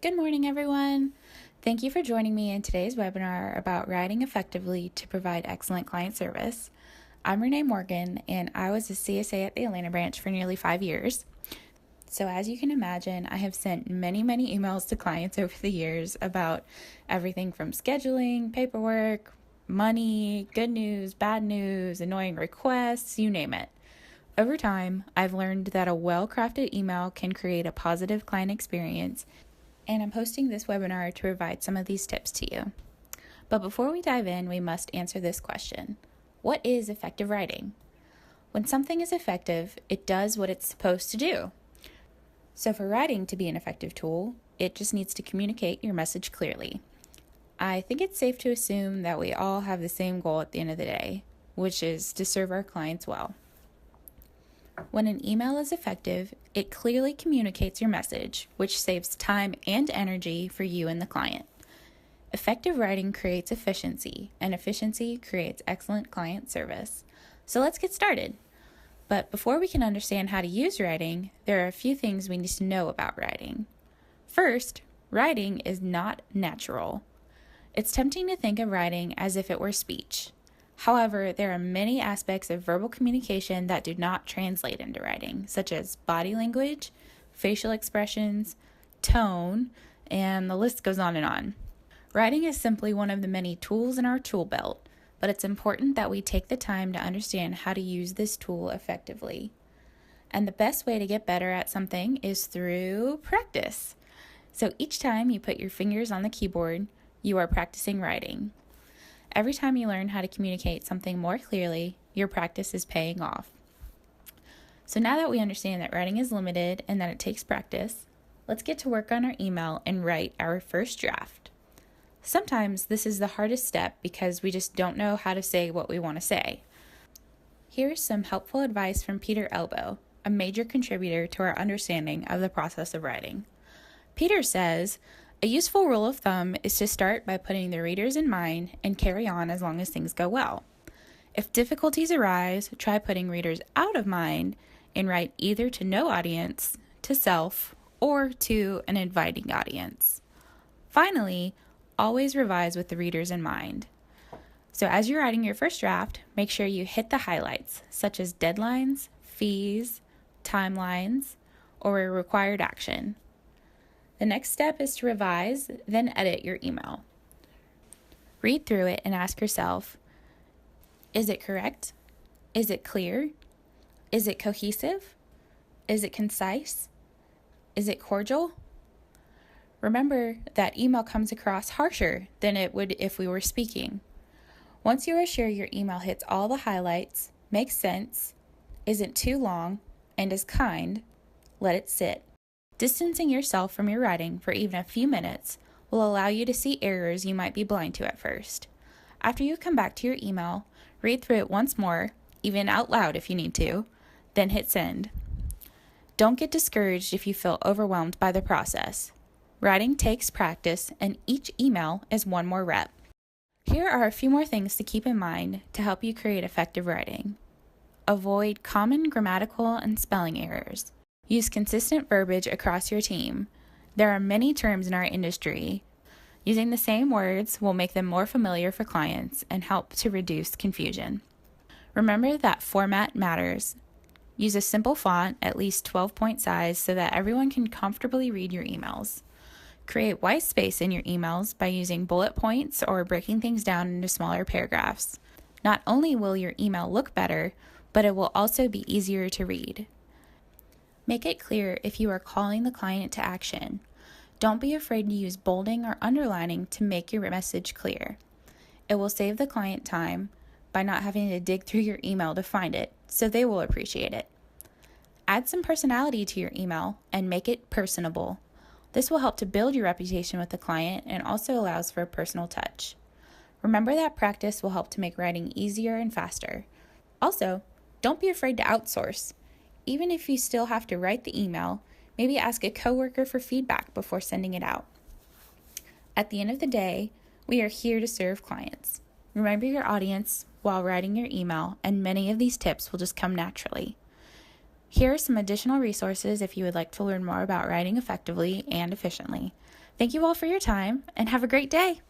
Good morning, everyone. Thank you for joining me in today's webinar about writing effectively to provide excellent client service. I'm Renee Morgan, and I was a CSA at the Atlanta branch for nearly 5 years. So as you can imagine, I have sent many emails to clients over the years about everything from scheduling, paperwork, money, good news, bad news, annoying requests, you name it. Over time, I've learned that a well-crafted email can create a positive client experience, and I'm hosting this webinar to provide some of these tips to you. But before we dive in, we must answer this question. What is effective writing? When something is effective, it does what it's supposed to do. So for writing to be an effective tool, it just needs to communicate your message clearly. I think it's safe to assume that we all have the same goal at the end of the day, which is to serve our clients well. When an email is effective, it clearly communicates your message, which saves time and energy for you and the client. Effective writing creates efficiency, and efficiency creates excellent client service. So let's get started. But before we can understand how to use writing, there are a few things we need to know about writing. First, writing is not natural. It's tempting to think of writing as if it were speech. However, there are many aspects of verbal communication that do not translate into writing, such as body language, facial expressions, tone, and the list goes on and on. Writing is simply one of the many tools in our tool belt, but it's important that we take the time to understand how to use this tool effectively. And the best way to get better at something is through practice. So each time you put your fingers on the keyboard, you are practicing writing. Every time you learn how to communicate something more clearly, your practice is paying off. So now that we understand that writing is limited and that it takes practice, let's get to work on our email and write our first draft. Sometimes this is the hardest step because we just don't know how to say what we want to say. Here's some helpful advice from Peter Elbow, a major contributor to our understanding of the process of writing. Peter says, a useful rule of thumb is to start by putting the readers in mind and carry on as long as things go well. If difficulties arise, try putting readers out of mind and write either to no audience, to self, or to an inviting audience. Finally, always revise with the readers in mind. So as you're writing your first draft, make sure you hit the highlights, such as deadlines, fees, timelines, or a required action. The next step is to revise, then edit your email. Read through it and ask yourself, is it correct? Is it clear? Is it cohesive? Is it concise? Is it cordial? Remember that email comes across harsher than it would if we were speaking. Once you are sure your email hits all the highlights, makes sense, isn't too long, and is kind, let it sit. Distancing yourself from your writing for even a few minutes will allow you to see errors you might be blind to at first. After you come back to your email, read through it once more, even out loud if you need to, then hit send. Don't get discouraged if you feel overwhelmed by the process. Writing takes practice, and each email is one more rep. Here are a few more things to keep in mind to help you create effective writing. Avoid common grammatical and spelling errors. Use consistent verbiage across your team. There are many terms in our industry. Using the same words will make them more familiar for clients and help to reduce confusion. Remember that format matters. Use a simple font, at least 12-point size, so that everyone can comfortably read your emails. Create white space in your emails by using bullet points or breaking things down into smaller paragraphs. Not only will your email look better, but it will also be easier to read. Make it clear if you are calling the client to action. Don't be afraid to use bolding or underlining to make your message clear. It will save the client time by not having to dig through your email to find it, so they will appreciate it. Add some personality to your email and make it personable. This will help to build your reputation with the client and also allows for a personal touch. Remember that practice will help to make writing easier and faster. Also, don't be afraid to outsource. Even if you still have to write the email, maybe ask a coworker for feedback before sending it out. At the end of the day, we are here to serve clients. Remember your audience while writing your email, and many of these tips will just come naturally. Here are some additional resources if you would like to learn more about writing effectively and efficiently. Thank you all for your time and have a great day.